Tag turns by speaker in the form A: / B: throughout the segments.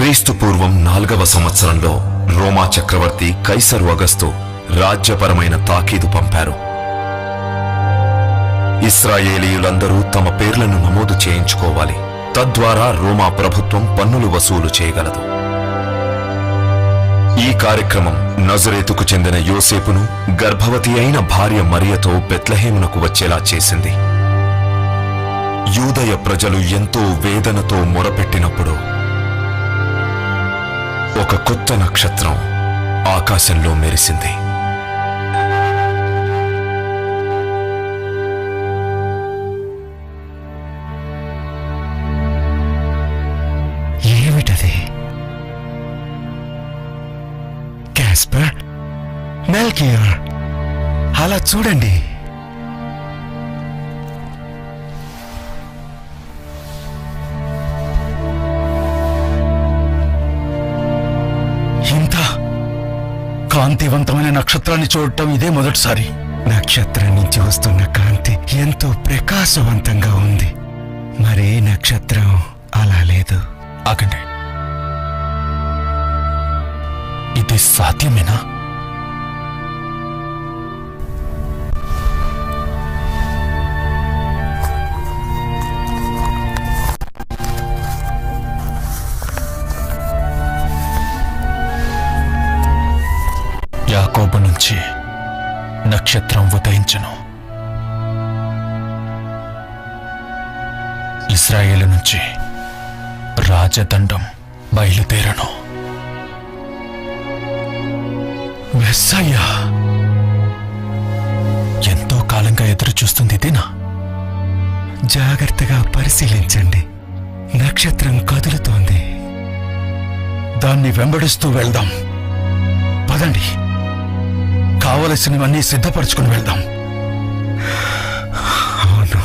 A: క్రీస్తు పూర్వం 4వ సంవత్సరంలో రోమా చక్రవర్తి కైసరు అగస్తు రాజ్యపరమైన తాకీదు పంపారు. ఇశ్రాయేలీయులందరూ తమ పేర్లను నమోదు చేయించుకోవాలి. తద్వారా రోమా ప్రభుత్వం పన్నులు వసూలు చేయగలదు. ఈ కార్యక్రమం నజరేతుకు చెందిన యోసేపును గర్భవతి అయిన భార్య మరియతో బెత్లెహేమునకు వచ్చేలా చేసింది. యూదయ ప్రజలు ఎంతో వేదనతో మొరపెట్టినప్పుడు ఒక కొత్త నక్షత్రం ఆకాశంలో మెరిసింది.
B: ఏమిటది? క్యాస్పర్, మెల్కియర్, అలా చూడండి. ఇంత కాంతివంతమైన నక్షత్రాన్ని చూడటం ఇదే మొదటిసారి. నక్షత్రం నుంచి వస్తున్న కాంతి ఎంతో ప్రకాశవంతంగా ఉంది. మరే నక్షత్రం అలా లేదు.
C: ఆగండి, ఇది సాధ్యమేనా? యాకోబు నుంచి నక్షత్రం ఉదయించును, ఇశ్రాయేలు నుంచి రాజదండం బయలుదేరను. మెస్సయ్యా! ఎంతో కాలంగా ఎదురు చూస్తుంది ఇదేనా?
B: జాగ్రత్తగా పరిశీలించండి. నక్షత్రం కదులుతోంది.
C: దాన్ని వెంబడిస్తూ వెళ్దాం. పదండి, కావలసినవన్నీ సిద్ధపరచుకుని వెళ్దాం.
B: అవును.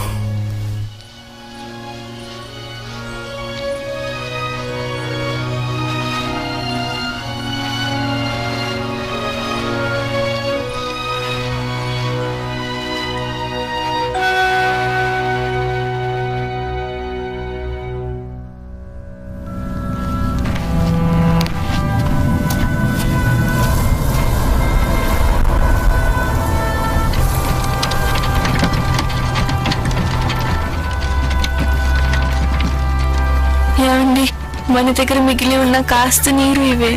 D: ఏమండి, మన దగ్గర మిగిలి ఉన్న కాస్త నీరు ఇవే.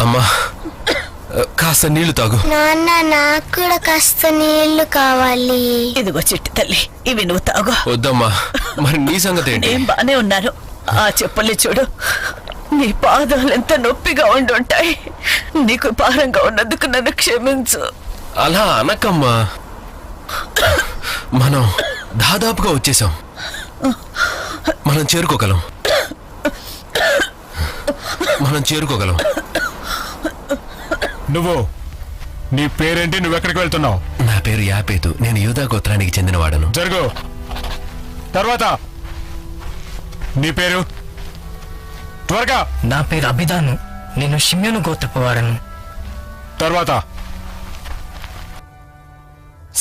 C: అమ్మా, కాస్త నీళ్లు తాగు.
E: నాన్న, నాకు కూడా కాస్త నీళ్లు కావాలి.
F: ఇదిగో చిట్టి తల్లి, ఇవి నువ్వు తాగు.
C: వద్దమ్మా, మరి నీ సంగతి ఏంటి?
F: నేను బానే ఉన్నాను. ఆ చెప్పుల్ని చూడు, నీ పాదాలు ఎంత నొప్పిగా ఉండుంటాయి. నీకు భారంగా ఉన్నందుకు నన్ను క్షమించు.
C: అలా అనకమ్మా, మనం దాదాపుగా వచ్చేసాం. మనం చేరుకోగలం.
G: నువ్వు, నీ పేరేంటి? నువ్వెక్కడికి వెళ్తున్నావు?
C: నా పేరు యాపేతు. నేను యూదా గోత్రానికి చెందినవాడను.
G: జరుగు. తర్వాత నీ పేరు? త్వరగా.
H: నా పేరు అభిదాను. నేను షిమ్యోను గోత్రపు వాడను.
G: తర్వాత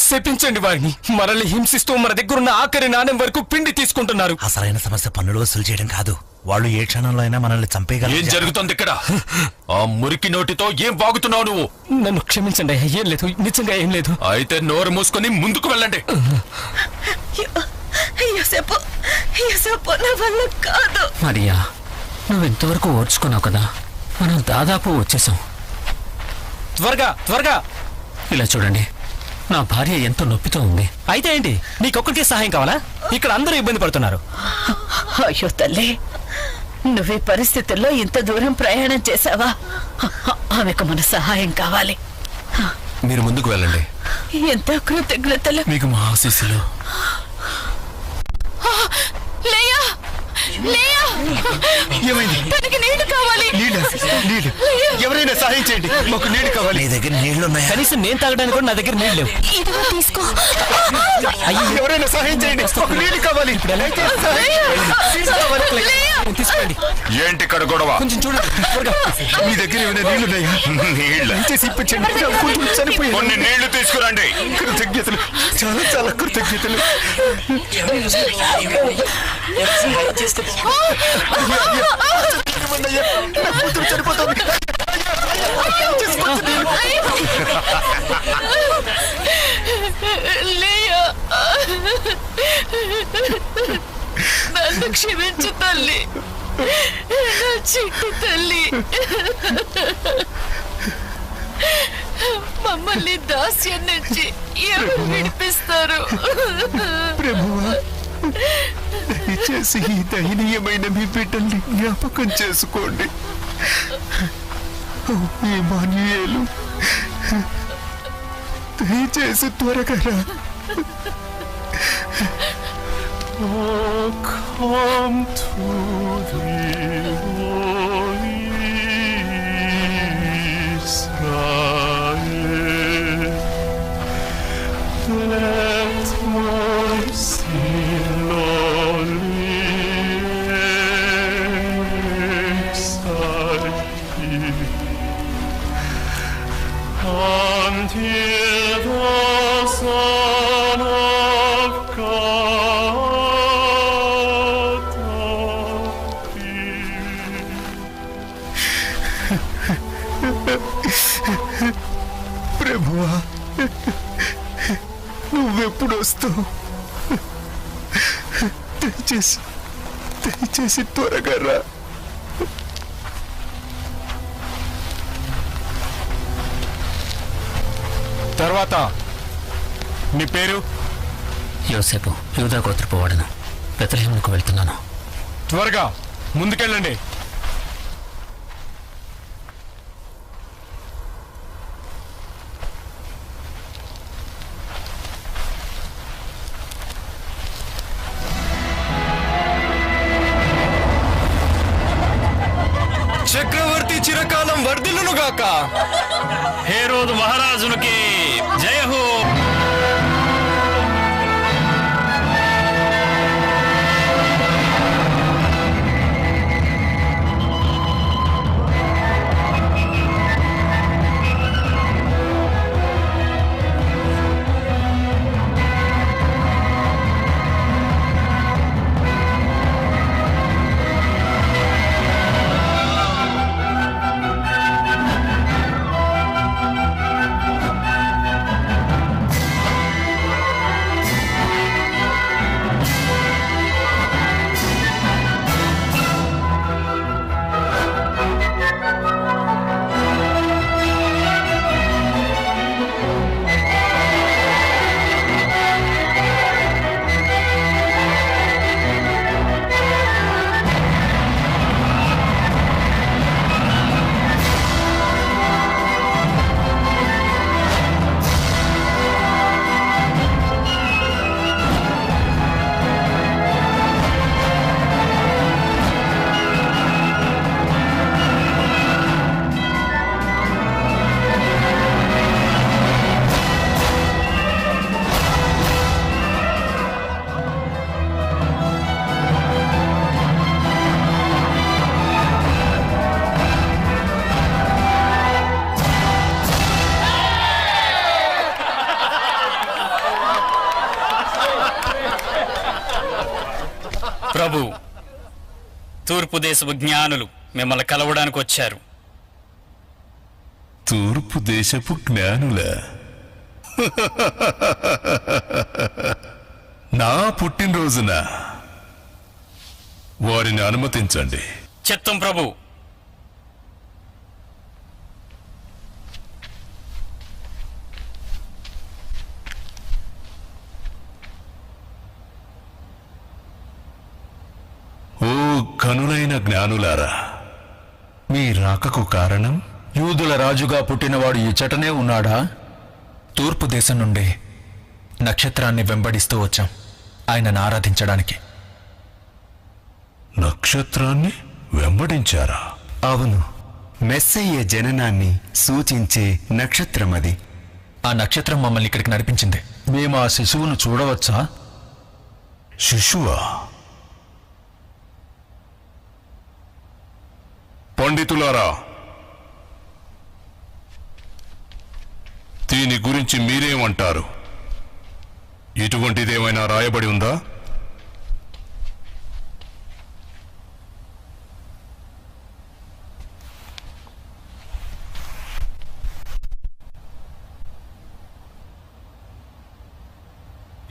C: శపించండి వారిని. మనల్ని హింసిస్తూ మన దగ్గరున్న ఆఖరి నాణ్యం వరకు పిండి తీసుకుంటున్నారు.
I: అసలైన సమస్య పన్నులు వసూలు చేయడం కాదు. వాళ్ళు ఏ క్షణంలో అయినా మనల్ని చంపేయగలరు.
A: ఏం జరుగుతుంది ఇక్కడ? ఆ మురికి నోటితో ఏం వాగుతున్నావు నువ్వు?
C: నన్ను క్షమించండి అయ్యా, ఏం లేదు, నిజంగా ఏం లేదు.
A: అయితే నోరు మూసుకొని ముందుకు వెళ్ళండి.
F: యోసేపు, యోసేపు, నా వల్ల కాదు.
H: మరియా, నువ్వు ఇంతవరకు ఓర్చుకున్నావు కదా, మనం దాదాపు వచ్చేసాం.
C: త్వరగా త్వరగా.
H: ఇలా చూడండి, నా భార్య ఎంతో నొప్పితో ఉంది.
C: అయితే ఏంటి, నీకొక్కరికే సహాయం కావాలా? ఇక్కడ అందరూ ఇబ్బంది పడుతున్నారు.
F: అయ్యో తల్లి, నువ్వు ఈ పరిస్థితుల్లో ఇంత దూరం ప్రయాణం చేశావా? ఆమెకు మన సహాయం కావాలి.
C: మీరు ముందుకు వెళ్ళండి.
F: ఎంత కృతజ్ఞతలు.
C: మీకు మా ఆశీస్సులు.
D: లేయా, లేయా,
G: ఏమైంది?
D: తనకి నీళ్లు కావాలి.
G: నీళ్ళు. ఎవరైనా సహాయం చేయండి, మాకు నీళ్ళు కావాలి.
I: నీ దగ్గర నీళ్లున్నాయా?
C: కనీసం నేను తాగడానికి కూడా నా దగ్గర నీళ్ళు లేవు.
D: ఇదిగో తీసుకో.
G: ఎవరైనా సహాయం చేయండి, మాకు నీళ్ళు కావాలి.
C: తీసుకోండి.
A: ఏంటి ఇక్కడ గొడవ?
C: కొంచెం చూడండి త్వరగా.
G: మీ దగ్గర ఏమైనా నీళ్లున్నాయా?
A: నీళ్ళ
G: దయచేసి ఇప్పించండి. కొంచెం చనిపోయాను.
A: కొన్ని నీళ్లు తీసుకురండి.
G: కృతజ్ఞతలు.
B: చాలా చాలా కృతజ్ఞతలు. నా కూతురు చనిపోతుంది.
F: లేయా, నన్ను క్షమించు తల్లి, నా చిట్టి తల్లి. మమ్మల్ని దాస్యం నుంచి ఎవరు విడిపిస్తారు?
B: ప్రభువా, దయచేసి ఈ దయనీయమైన మీ బిడ్డల్ని జ్ఞాపకం చేసుకోండి. ఇమ్మానుయేలు, దయచేసి త్వరగా రా.
C: Oh, come to thee, Holy Israel. Let mercy, lowly excite thee, until the Son of God appear.
B: ప్రభువా, నువ్వెప్పుడు వస్తావు? దయచేసి దయచేసి త్వరగా రా.
C: తర్వాత నీ పేరు?
H: యోసేపు, యూదా గోత్రపు వాడను. బెత్లెహేమునకు వెళ్తున్నాను.
C: త్వరగా ముందుకెళ్ళండి. చక్రవర్తి చిరకాలం వర్ధిల్లునుగాక.
J: హేరోదు మహారాజునికి జయ హో. ప్రభు, తూర్పు దేశపు జ్ఞానులు మిమ్మల్ని కలవడానికి వచ్చారు.
A: తూర్పు దేశపు జ్ఞానుల నా పుట్టినరోజున వారిని అనుమతించండి.
J: చిత్తం ప్రభు.
A: ఓ కనులైన జ్ఞానులారా,
B: మీ రాకకు కారణం? యూదుల రాజుగా పుట్టినవాడు ఇచ్చటనే ఉన్నాడా? తూర్పు దేశం నుండి నక్షత్రాన్ని వెంబడిస్తూ వచ్చాం ఆయనను ఆరాధించడానికి.
A: నక్షత్రాన్ని వెంబడించారా?
B: అవును, మెస్సయ్య జననాన్ని సూచించే నక్షత్రం అది. ఆ నక్షత్రం మమ్మల్ని ఇక్కడికి నడిపించింది. మేము ఆ శిశువును చూడవచ్చా?
A: శిశువా? పండితులారా, దీని గురించి మీరేమంటారు? ఇటువంటిదేమైనా రాయబడి ఉందా?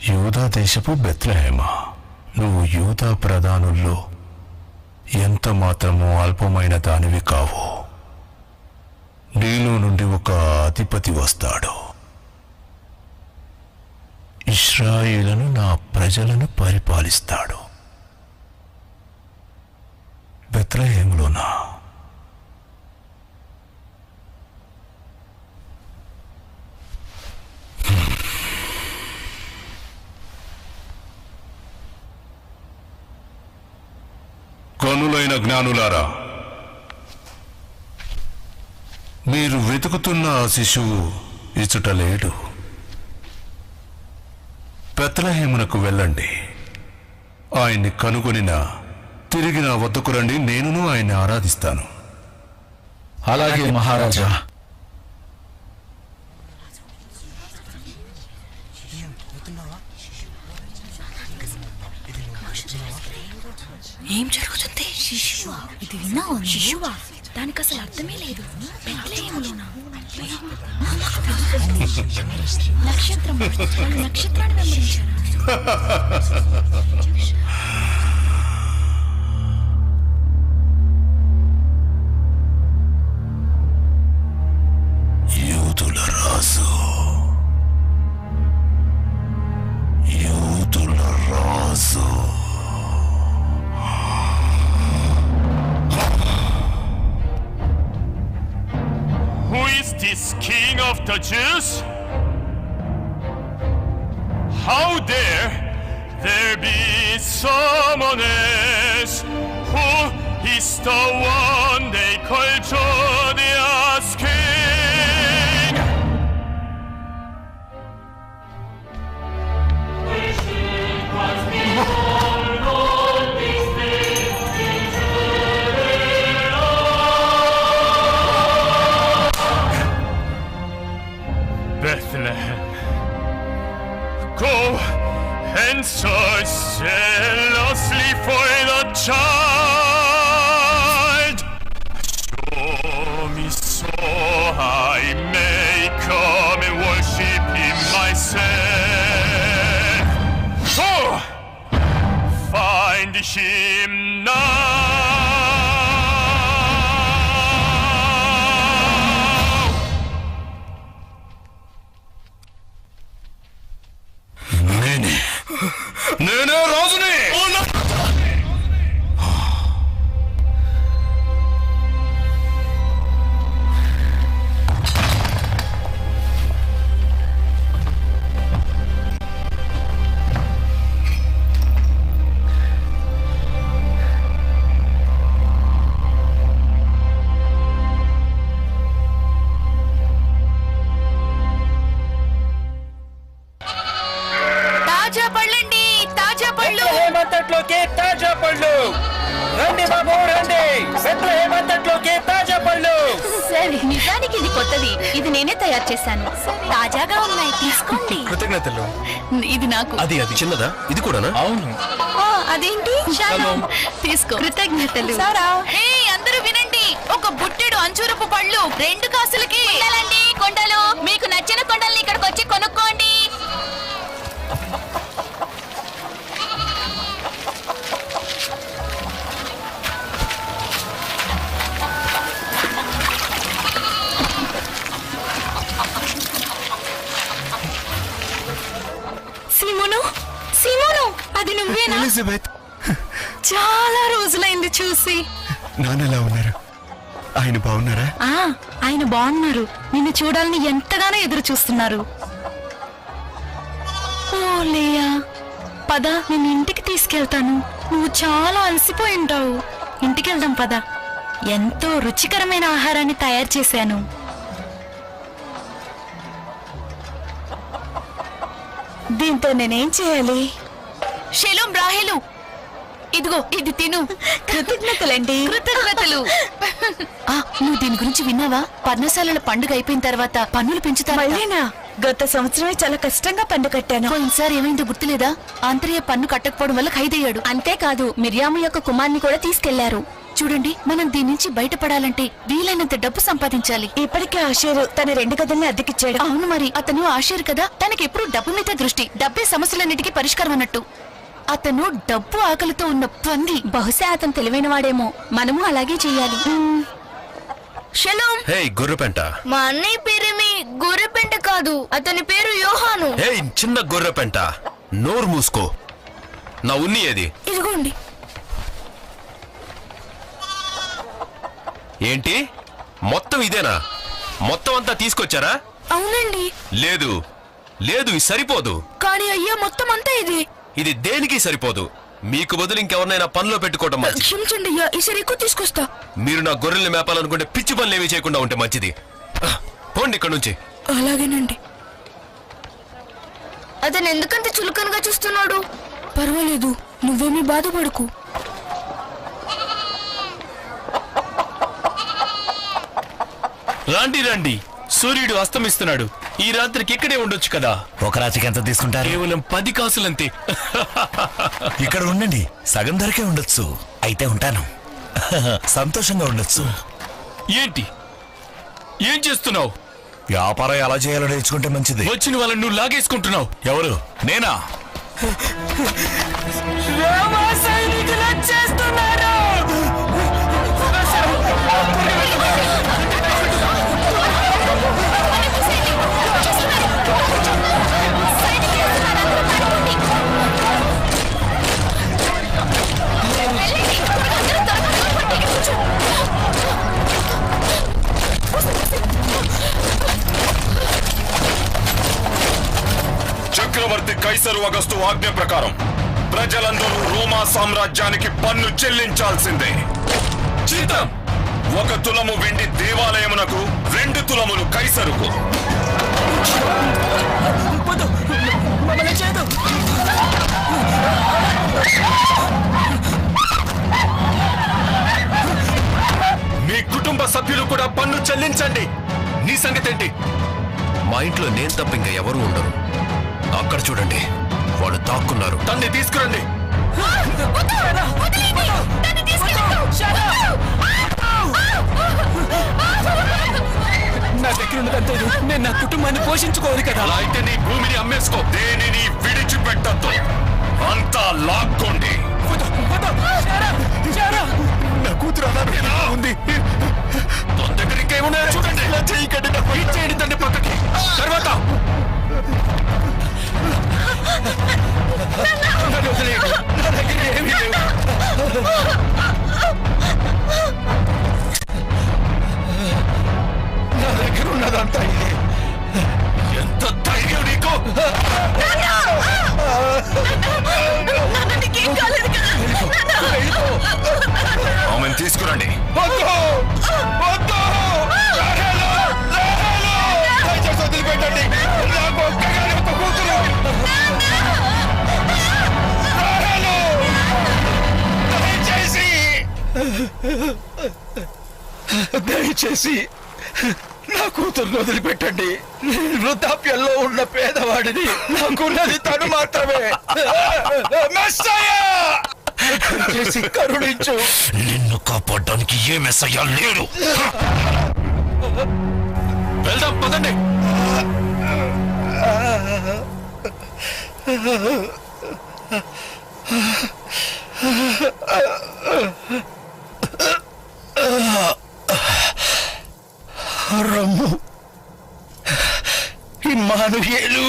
B: యూదా దేశపు బెత్లెహేమా, నువ్వు యూదా ప్రధానుల్లో ఎంత మాత్రమూ అల్పమైన దానివి కావు. నీలో నుండి ఒక అధిపతి వస్తాడు. ఇశ్రాయేలును, నా ప్రజలను పరిపాలిస్తాడు. బెత్లెహేములోనా?
A: కనులైన జ్ఞానులారా,
B: మీరు వెతుకుతున్న ఆ శిశువు ఇచుట లేడు. బెత్లెహేమునకు వెళ్ళండి. ఆయన్ని కనుగొనిన తిరిగి నా వద్దకు రండి, నేనును ఆయన్ని ఆరాధిస్తాను.
C: అలాగే మహారాజా.
F: ఏం జరుగుతుంది? శిశువా? ఇది విన్నావా? శిశువా? దానికి అసలు అర్థమే లేదు. బెత్లెహేములోనా? నక్షత్రం. వాళ్ళు నక్షత్రాన్ని వెంబడించారా?
B: యూదుల రాజు, యూదుల రాజు.
J: Who is this king of the Jews? How dare there be someone else? Who is the one they call Judea's king? Bethlehem, go and search zealously for the child. Show me so I may come and worship him myself. Go, find him now.
A: నేనే రాజుని.
F: తాజా పళ్ళండి, తాజా పళ్ళు.
C: హేమంతట్లోకి తాజా పళ్ళు. రండి బాబు, రండి. బెత్లెహేమంతట్లోకి తాజా పళ్ళు.
F: సరే, నిజానికి ఇది కొత్తది. ఇది నేనే తయారు చేశాను. తాజాగా ఉన్నాయి, తీసుకోండి.
C: కృతజ్ఞతలు.
F: ఇది నాకు.
C: అది చిన్నదా? ఇది కూడానా? అవును.
F: అదేంటి? తీసుకో. కృతజ్ఞతలు. అందరూ వినండి. ఒక బుట్టెడు అంజూరపు పళ్ళు 2 కాసులకి. కొండలు, మీకు నచ్చిన కొండల్ని ఇక్కడికి వచ్చి కొనుక్కోండి. సీమోను, సీమోను, అది నువ్వేనా?
B: ఎలిజబెత్,
F: చాలా రోజులైంది చూసి.
B: నాన్నలా ఉన్నారు. ఆయన బాగున్నారా?
F: ఆయన బాగున్నారు. నిన్ను చూడాలని ఎంతగానో ఎదురు చూస్తున్నారు. ఓ లేయా, పద, నేను ఇంటికి తీసుకెళ్తాను. నువ్వు చాలా అలసిపోయి ఉంటావు. ఇంటికి వెళ్దాం పద. ఎంతో రుచికరమైన ఆహారాన్ని తయారు చేశాను. దీంతో నేనేం చేయాలి? షెలోం రాహేలు, ఇదిగో ఇది తిను. కృతజ్ఞతలండి. కృతజ్ఞతలు. నువ్వు దీని గురించి విన్నావా? పర్ణశాలల పండుగ అయిపోయిన తర్వాత పన్నులు పెంచుతారు.
D: గత సంవత్సరమే చాలా కష్టంగా పన్ను కట్టాను.
F: పోయినసారి ఏమైందో గుర్తులేదా? ఆంతర్య పన్ను కట్టకపోవడం వల్ల ఖైదయ్యాడు. అంతేకాదు మిర్యాము యొక్క కుమార్ని కూడా తీసుకెళ్లారు. చూడండి, మనం దీని నుంచి బయటపడాలంటే వీలైనంత డబ్బు సంపాదించాలి.
D: ఇప్పటికే ఆషేరు తన 2 గదుల్ని అద్దెకిచ్చాడు.
F: అవును, మరి అతను ఆషేరు కదా, తనకి ఎప్పుడు డబ్బు మీద దృష్టి. డబ్బే సమస్యలన్నిటికీ పరిష్కారం అన్నట్టు. అతను డబ్బు ఆకలితో ఉన్న పంది. బహుశా అతను తెలివైన వాడేమో. మనము అలాగే చెయ్యాలి.
E: షలోం.
A: హే గొర్రెపెంట.
E: మా అన్నయ్య పేరేమి గొర్రెపెంట కాదు, అతని పేరు యోహాను.
A: హే చిన్న గొర్రెపెంట, నోరు మూసుకో. నా ఉన్ని ఏది?
E: ఇదిగోండి.
A: ఏంటి మొత్తం ఇదేనా? మొత్తం అంతా తీసుకొచ్చారా?
E: అవునండి.
A: లేదు లేదు, ఇది సరిపోదు.
E: కానీ అయ్యా, మొత్తం అంతా ఇది.
A: ఇది దేనికి సరిపోదు. మీకు బదులు ఇంకెవరినైనా పనిలో పెట్టుకోవటం మంచిది.
E: క్షమించండి అయ్యా, ఈసారి ఎక్కువ తీసుకొస్తా.
A: మీరు నా గొర్రెల్ని మేపాలనుకుంటే పిచ్చి పనులు ఏమీ చేయకుండా ఉంటే మంచిది. పోండి ఇక్కడ నుంచి.
E: అలాగేనండి. అతను ఎందుకంత చులకనగా చూస్తున్నాడు? పర్వాలేదు, నువ్వేమీ బాధపడకు.
C: రండి రండి, సూర్యుడు అస్తమిస్తున్నాడు. ఈ రాత్రికి ఇక్కడే ఉండొచ్చు కదా.
I: ఒక రాత్రికి ఎంత తీసుకుంటారు?
C: కేవలం 10 కాసులంతే.
I: ఇక్కడ ఉండండి, సగం ధరకే ఉండొచ్చు. అయితే ఉంటాను. సంతోషంగా ఉండొచ్చు.
C: ఏంటి ఏం చేస్తున్నావు?
I: వ్యాపారం ఎలా చేయాలో నేర్చుకుంటే మంచిది.
C: వచ్చిన వాళ్ళని నువ్వు లాగేసుకుంటున్నావు.
I: ఎవరు? నేనా?
A: చక్రవర్తి కైసరు అగస్టు ఆజ్ఞ ప్రకారం ప్రజలందరూ రోమా సామ్రాజ్యానికి పన్ను చెల్లించాల్సిందే. జీతం 1 తులము వెండి దేవాలయమునకు, 2 తులములు కైసరుకు. మీ కుటుంబ సభ్యులు కూడా పన్ను చెల్లించండి. నీ సంగతేంటి? మా ఇంట్లో నేను తప్ప ఇంకా ఎవరు ఉండరు. అక్కడ చూడండి, వాళ్ళు దాక్కున్నారు. తన్ని తీసుకురండి.
C: నా దగ్గర ఉన్నదంతా నేను నా కుటుంబాన్ని పోషించుకోవాలి కదా.
A: అలా అయితే నీ భూమిని అమ్మేసుకో. దేనిని విడిచిపెట్టద్దు. అంతా లాక్కోండి.
G: నా కూతురు అలా ఉంది.
A: తన దగ్గర ఇంకేమున్నాయో చూడండి. ఇచ్చేయండి తండ్రి పక్కకి. తర్వాత
G: నా దగ్గర ఏమీ లేవు. నా దగ్గర ఉన్నదంతా ఇదే.
A: ఎంత ధైర్యం నీకు? ఆమెను తీసుకురండి.
G: వదిలిపెట్టండి. నాకు ఒక్కగానే ఒక కూతురు. దయచేసి నా కూతురుని వదిలిపెట్టండి. నేను వృద్ధాప్యంలో ఉన్న పేదవాడిని. నాకున్నది తను మాత్రమే. దయచేసి కరుణించు.
I: నిన్ను కాపాడడానికి ఏ మెస్సయ్యా లేడు.
A: వెళ్దాం పదండి.
G: రమ్ము, ఇమ్మానుయేలు.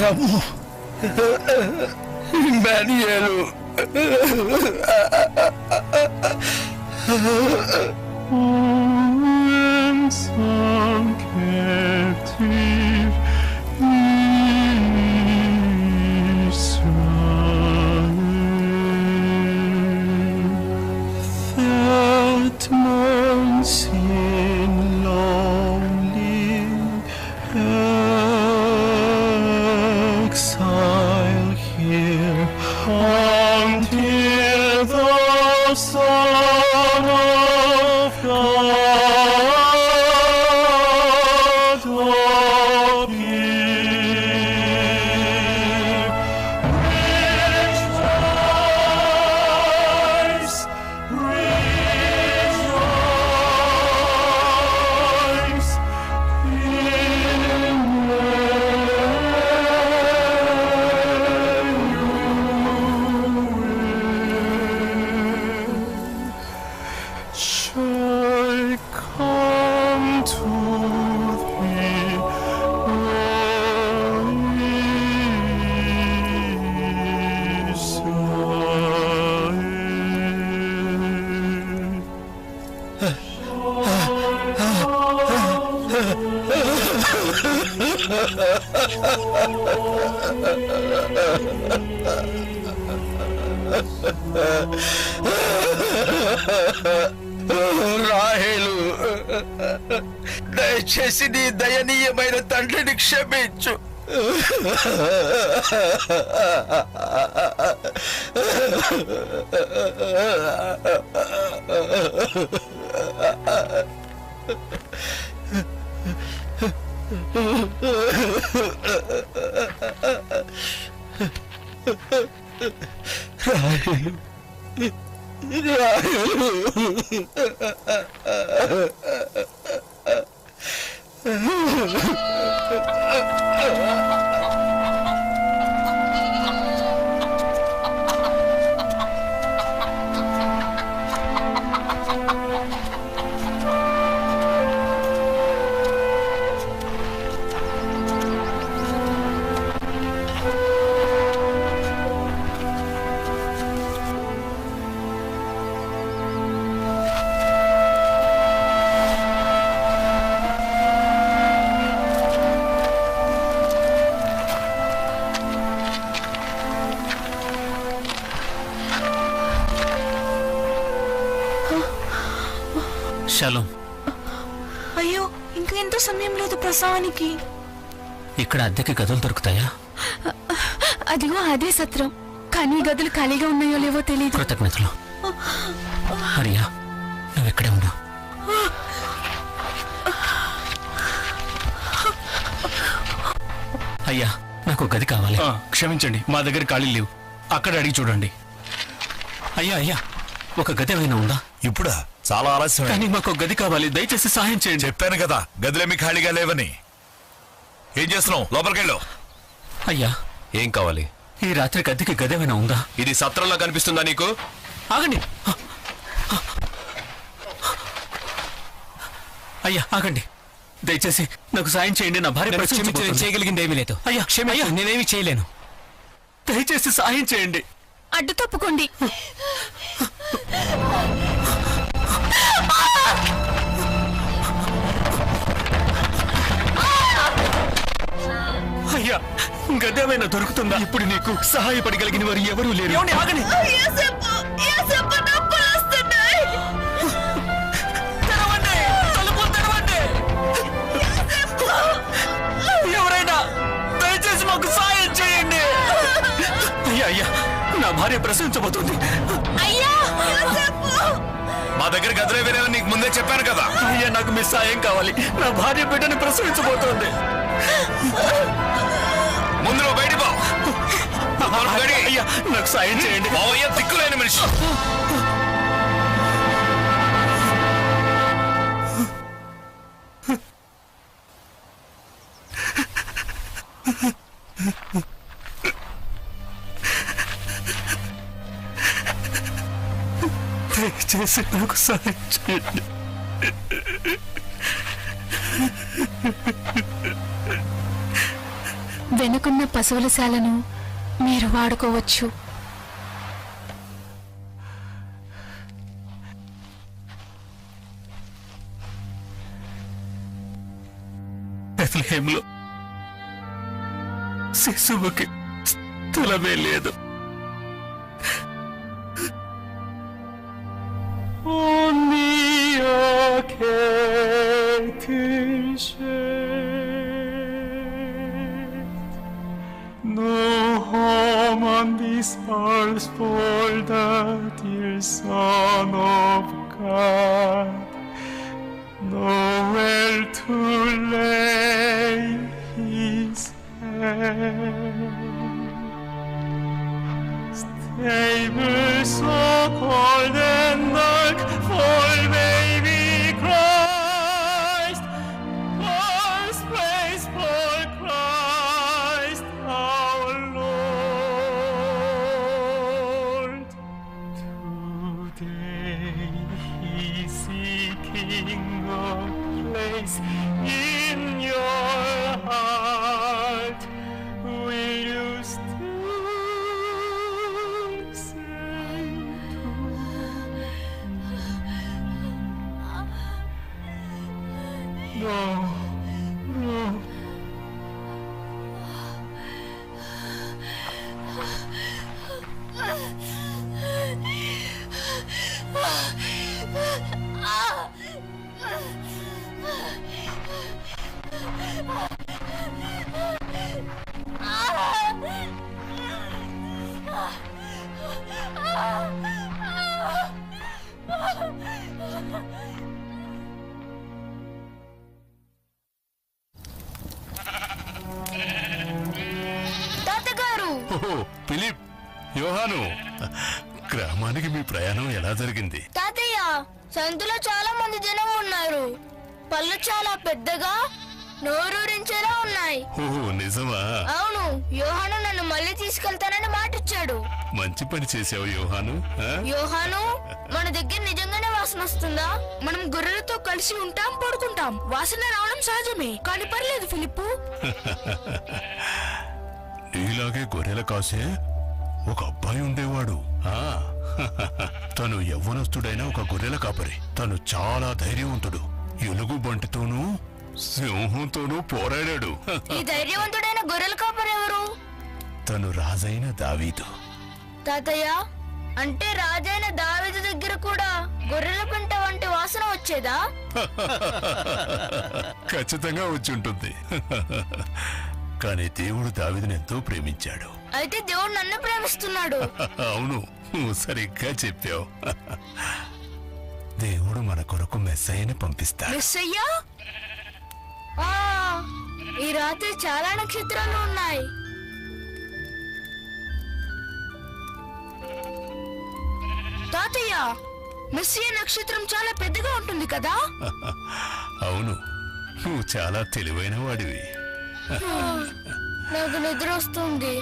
G: రమ్ము, Immanuel.
J: Until the sun come to thee,
B: రాహేలు, దయచేసి నీ దయనీయమైన తండ్రిని క్షమించు. రాహేలు, రాహేలు.
H: షలోం.
D: అయ్యో, ఇంకా ఎంతో సమయం లేదు ప్రసవానికి.
H: ఇక్కడ అద్దెకి గదులు దొరుకుతాయా?
D: అదిగో అదే సత్రం, కానీ గదులు ఖాళీగా ఉన్నాయో లేవో తెలియదు.
H: కృతజ్ఞతలు. హరియా, నువ్వు ఎక్కడే ఉండు. అయ్యా, నాకు గది కావాలి.
B: క్షమించండి, మా దగ్గర ఖాళీ లేవు. అక్కడ అడిగి చూడండి.
H: అయ్యా అయ్యా, ఒక గది ఏమైనా ఉందా?
I: ఇప్పుడా? చాలా ఆలస్యం.
H: కానీ మాకు గది కావాలి, దయచేసి సహాయం చేయండి.
I: చెప్పాను కదా గదులేమి ఖాళీగా లేవని. ఏం చేస్తున్నావు? లోపలికెళ్ళు.
H: అయ్యా,
A: ఏం కావాలి?
H: ఈ రాత్రి గదికి గది ఏమైనా ఉందా?
A: ఇది సత్రంలో కనిపిస్తుందా నీకు?
H: ఆగండి అయ్యా, ఆగండి. దయచేసి నాకు సాయం చేయండి. నా భార్య
B: చేయగలిగింది ఏమీ లేదు.
H: అయ్యా, క్షమించు,
B: నేనేమి చేయలేను.
H: దయచేసి సాయం చేయండి.
D: అడ్డు తప్పుకోండి.
H: అయ్యా, గదేమైనా దొరుకుతుందా?
B: ఇప్పుడు నీకు సహాయపడగలిగిన వారు ఎవరూ లేరు.
H: ఆగండి. ఎవరైనా దయచేసి మాకు సాయం చేయండి. అయ్యా అయ్యా, నా భార్య ప్రసవించబోతుంది.
I: మా దగ్గర గదులే వేరేవని నీకు ముందే చెప్పాను కదా.
H: అయ్యా, నాకు మీ సాయం కావాలి. నా భార్య బిడ్డని ప్రసవించబోతోంది.
I: ముందు నువ్వు బయట పో.
H: అయ్యా, నాకు సాయం చేయండి.
I: మావయ్య దిక్కులేని మనిషి.
H: దయచేసి నాకు సాయం చేయండి.
D: వెనుకున్న పశువుల శాలను మీరు వాడుకోవచ్చు.
H: బెత్లెహేంలో శిశువుకి స్థలమే లేదు.
J: No home on this earth for the dear Son of God, nowhere to lay his head. Stable so cold and dark for baby Christ, God's place for Christ our Lord. Today He's seeking lies in your heart. Will you still say no? No.
E: తాతగారు,
I: ఓహో Philip, యోహాను, గ్రామానికి మీ ప్రయాణం ఎలా జరిగింది?
E: తాతయ్య, సంతలో చాలా మంది జనం ఉన్నారు. పళ్ళు చాలా పెద్దగా నోరూరించేలా ఉన్నాయి.
I: ఓహో నిజమా?
E: అవును, యోహాను నన్ను మళ్ళీ తీసుకెళ్తానని మాటిచ్చాడు.
I: మంచి పని చేసావు యోహాను.
E: యోహాను, మన దగ్గర నిజంగానే వాసన వస్తుందా? మనం గొర్రెలతో కలిసి ఉంటాం, పడుకుంటాం. వాసన రావడం సహజమే, కానీ పర్లేదు ఫిలిప్పు.
I: నీలాగే గొర్రెల కాసే ఒక అబ్బాయి ఉండేవాడు. తను యవ్వనస్తుడైన ఒక గొర్రెల కాపరి. తను చాలా ధైర్యవంతుడు. ఎలుగు బంటితోనూ సింహంతోనూ పోరాడాడు.
E: ఈ ధైర్యవంతుడైన గొర్రెల కాపరి ఎవరు?
I: తను రాజైన దావీదు.
E: తాతయ్య, అంటే రాజైన దావీదు దగ్గర కూడా గొర్రెల పెంట వంటి వాసన వచ్చేదా?
I: ఖచ్చితంగా వచ్చి ఉంటుంది. కానీ దేవుడు దావీదుని ఎంతో ప్రేమించాడు.
E: అయితే దేవుడు నన్ను ప్రేమిస్తున్నాడు.
I: అవును, నువ్వు సరిగ్గా చెప్పావు. దేవుడు మన కొరకు మెస్సయ్యని పంపిస్తాడు.
E: మెస్సయ్యా? ఈ రాత్రి చాలా నక్షత్రాలు ఉన్నాయి. తాతయ్య, మెస్సియా నక్షత్రం చాలా పెద్దగా ఉంటుంది కదా?
I: అవును, నువ్వు చాలా తెలివైన వాడివి.
E: నాకు నిద్ర వస్తుంది.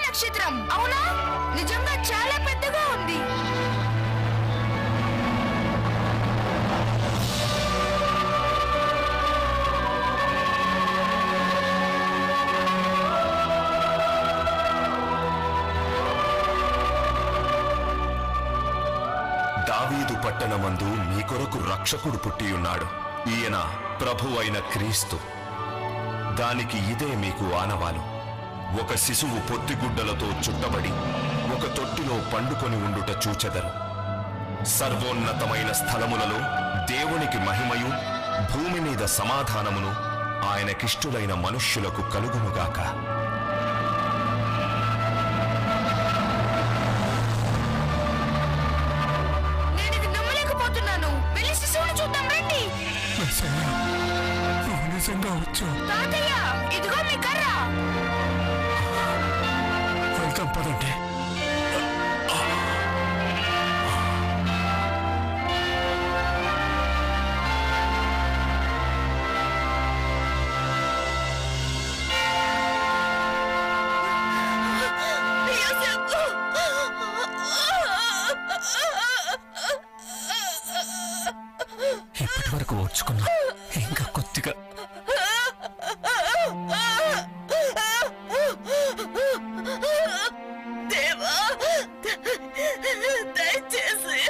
E: నక్షత్రం అవునా? నిజంగా చాలా పెద్దగా ఉంది.
A: దావీదు పట్టణమందు మీ కొరకు రక్షకుడు పుట్టియున్నాడు. ఈయన ప్రభువైన క్రీస్తు. దానికి ఇదే మీకు ఆనవాలు. ఒక శిశువు పొత్తిగుడ్డలతో చుట్టబడి ఒక తొట్టిలో పండుకొని ఉండుట చూచెదరు. సర్వోన్నతమైన స్థలములలో దేవునికి మహిమయు, భూమి మీద సమాధానమును ఆయనకిష్టులైన మనుష్యులకు కలుగునుగాక.
E: నేనిది నమ్మలేకపోతున్నాను. వెళ్ళి శిశువుని చూద్దాం రండి.
I: నిజంగా వచ్చా?
E: తాతయ్య, ఇదిగో మీ కర్ర.
I: వెళ్తాం పదండి.
H: ఇప్పటి వరకు ఓర్చుకున్నా, ఇంకా కొద్దిగా.
E: దేవా, దయచేసి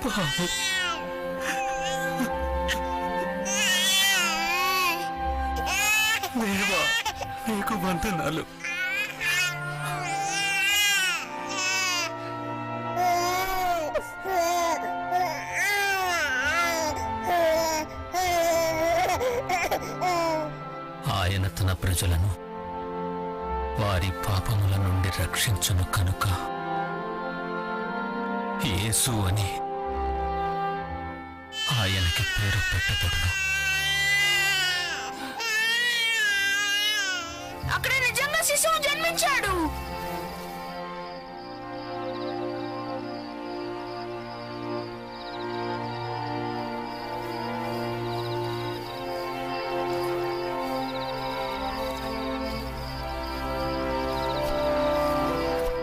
H: బాబు
B: దేవా నీకు వందనాలు.
H: ఆయన తన ప్రజలను వారి పాపముల నుండి రక్షించును కనుక యేసు అని ఆయనకి పేరు పెట్టబడును.
E: అక్కడ నిజంగా శిశువు జన్మించాడు.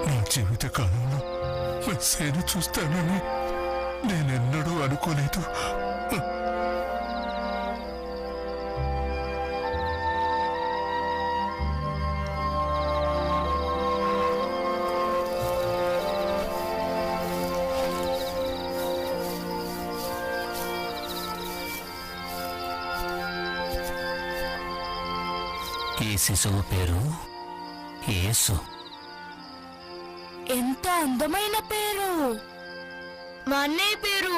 I: నా జీవితకాలంలో మెస్సీని చూస్తానని నేనెన్నడూ అనుకోలేదు.
H: ఈ శిశువు పేరు యేసు.
E: ఎంత అందమైన పేరు. మా అన్నయ్య పేరు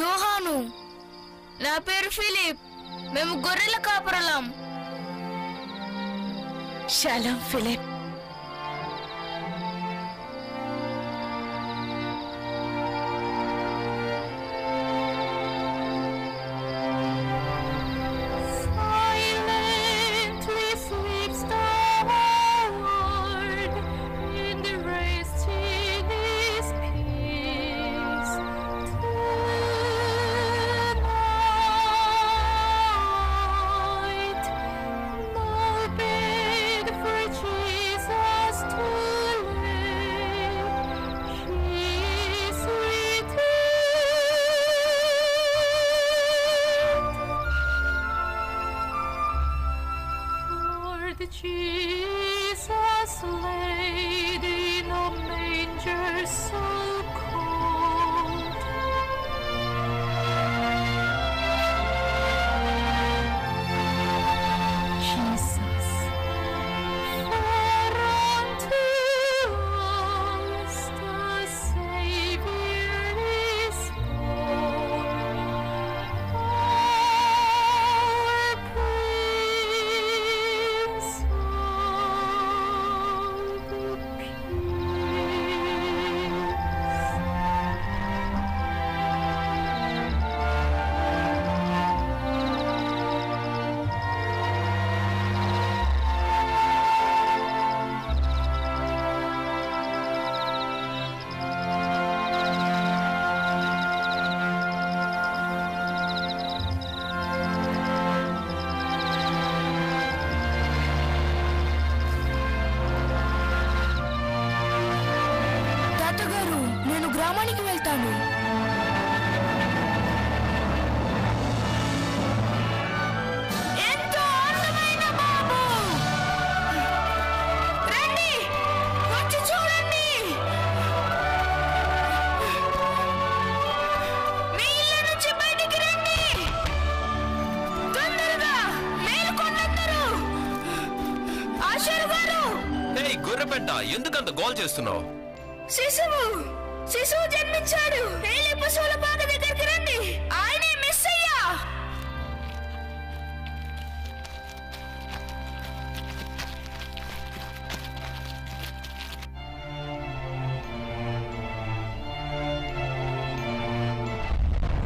E: యోహాను. నా పేరు ఫిలిప్. మేము గొర్రెల కాపరలం.
D: Shalom Philip.
K: Jesus laid in a manger so cold. Jesus, for unto us the Savior is born. Our Prince of
E: తాతగారు, నేను గ్రామానికి వెళ్తాను. ఎంతో అందమైన బాబు. రండి, వచ్చి చూడండి. మీ ఇళ్ళ నుంచి బయటికి రండి. తొందరగా మేలుకొండందరూ. ఆశీర్ గారు,
A: ఏయ్ గొర్రెపెట్ట, ఎందుకంత గోల్ చేస్తున్నావు?
E: శిశువు జన్మించాడు. ఏలి పశువుల బాగ దగ్గరికి రండి. ఆయనే మెస్సయ్యా.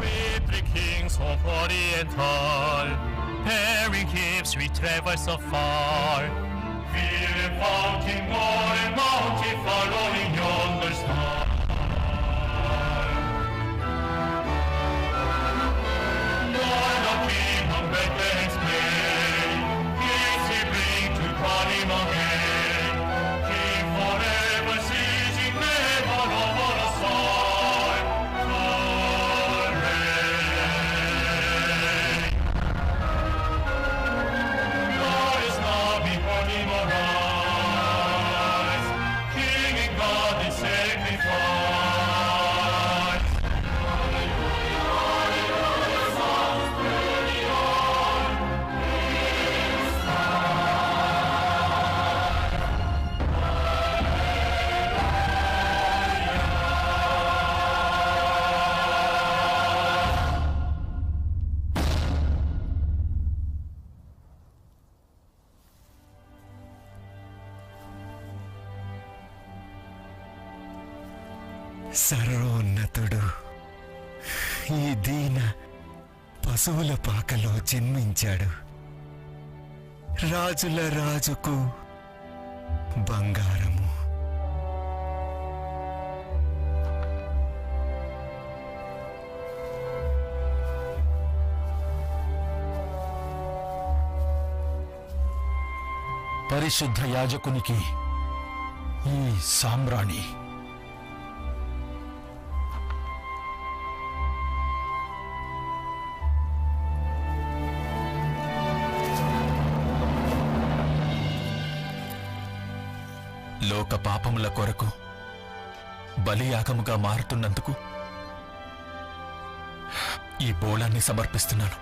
J: With the kings of Oriental, bearing gifts we traverse afar. Feel the fountain more and mountain following yonder star. Lord of Kingdom, Bethlehem's plain, gifts we bring to call him again. King forever ceasing, never over a side. God is now before him arise. King and God.
B: సర్వోన్నతుడు ఈ దీన పశువుల పాకలో జన్మించాడు. రాజుల రాజుకు బంగారము.
L: పరిశుద్ధ యాజకునికి ఈ సామ్రాణి.
A: లోక పాపముల కొరకు బలియాగముగా మారుతున్నందుకు ఈ బోళాన్ని సమర్పిస్తున్నాను.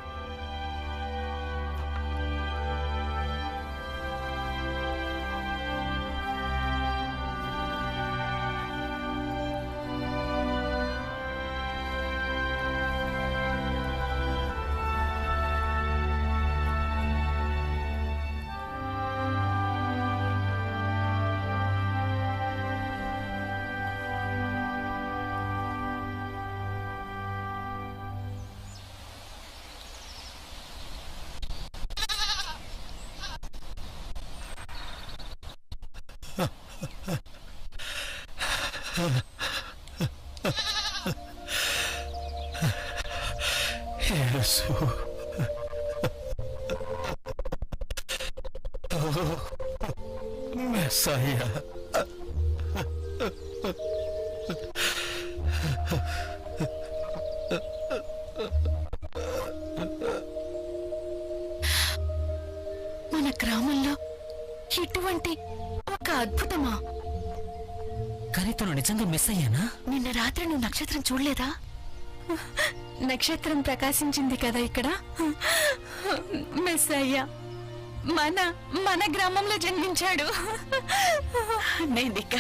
B: యేసు, మెస్సయ్యా,
D: మన గ్రామంలో ఇటువంటి ఒక అద్భుతమా?
H: కానీ తను నిజంగా మిస్ అయ్యానా?
D: నిన్న రాత్రి నువ్వు నక్షత్రం చూడలేదా? నక్షత్రం ప్రకాశించింది కదా ఇక్కడ. మెస్సయ్య మన మన గ్రామంలో జన్మించాడు. నేనిక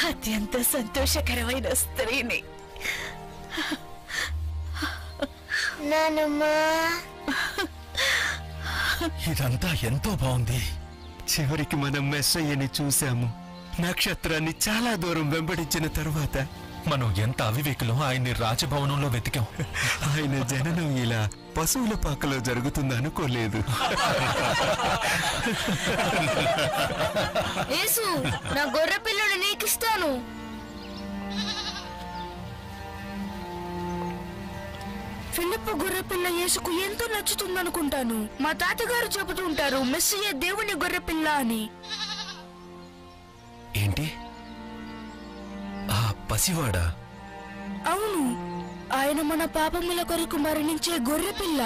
D: అత్యంత సంతోషకరమైన స్త్రీని.
B: ఇదంతా ఎంతో బాగుంది. చివరికి మనం మెస్సయ్యని చూశాము. నక్షత్రాన్ని చాలా దూరం వెంబడించిన తరువాత
A: మనం ఎంత అవివేకులం ఆయన్ని రాజభవనంలో వెతికాం.
B: ఆయన జననం ఇలా పశువుల పాకలో జరుగుతుంది అనుకోలేదు.
E: యేసు, నా గొర్రె పిల్లను నీకిస్తాను. ఫిలిప్పు గొర్రె పిల్ల యేసుకు ఎంతో నచ్చుతుందనుకుంటాను. మా తాతగారు చెబుతూ ఉంటారు మెస్సియే దేవుని గొర్రె పిల్ల అని.
A: ఏంటి? ఆ పసివాడా?
E: అవును, ఆయన మన పాపముల కొరకు మరణించే గొర్రె పిల్ల.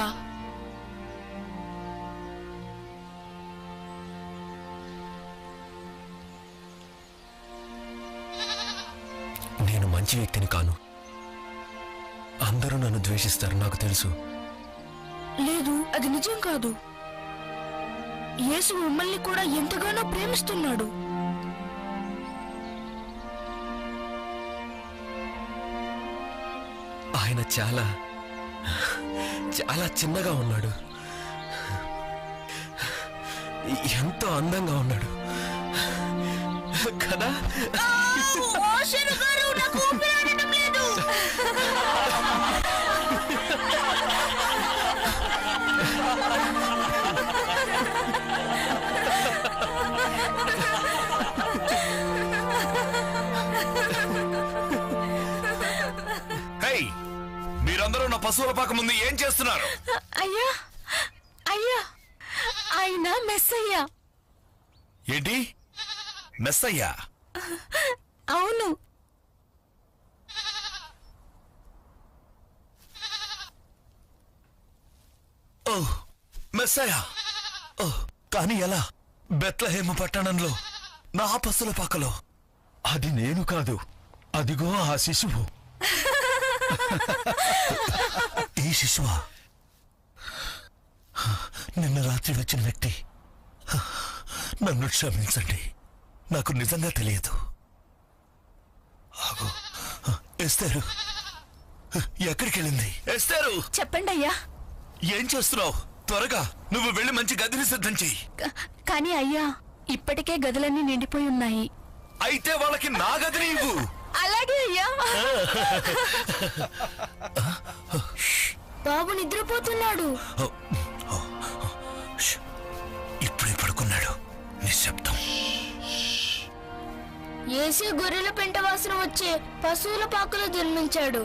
A: నేను మంచి వ్యక్తిని కాను. అందరూ నన్ను ద్వేషిస్తారు, నాకు తెలుసు.
E: లేదు, అది నిజం కాదు. యేసు మిమ్మల్ని కూడా ఎంతగానో ప్రేమిస్తున్నాడు.
A: ఆయన చాలా చాలా చిన్నగా ఉన్నాడు, ఎంతో అందంగా ఉన్నాడు కదా.
I: మీరందరూ నా పశువుల పాక ముందు ఏం చేస్తున్నారు?
D: అయ్యా అయ్యా, ఆయన మెస్సయ్య.
I: ఏంటి మెస్సయ్యా?
D: అవును.
I: ఓ మెస్సయ్యా. ఓ, కానీ ఎలా? బెత్లెహేము పట్టణంలో నా పశువుల పాకలో?
B: అది నేను కాదు, అదిగో ఆ శిశువు.
I: ఈ శిశువా? నిన్న రాత్రి వచ్చిన వ్యక్తి. నన్ను క్షమించండి, నాకు నిజంగా తెలియదు. ఎస్తేరు ఎక్కడికి వెళ్ళింది? ఎస్తేరు,
D: చెప్పండి అయ్యా.
I: ఏం చేస్తున్నావు? త్వరగా నువ్వు వెళ్ళి మంచి గదిని సిద్ధం చెయ్యి.
D: కానీ అయ్యా, ఇప్పటికే గదులన్నీ నిండిపోయి ఉన్నాయి.
I: అయితే వాళ్ళకి నా గదిని ఇవ్వు.
D: అలాగే అయ్యా.
E: బాబు నిద్రపోతున్నాడు.
B: ఇప్పుడే పడుకున్నాడు. నిశ్శబ్దం.
E: యేసు గొర్రెల పెంట వాసన వచ్చే పశువుల పాకలో జన్మించాడు.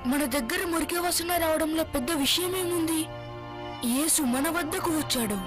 E: మన దగ్గర మురికి వాసన రావడంలో పెద్ద విషయమేముంది? యేసు మన వద్దకు వచ్చాడు.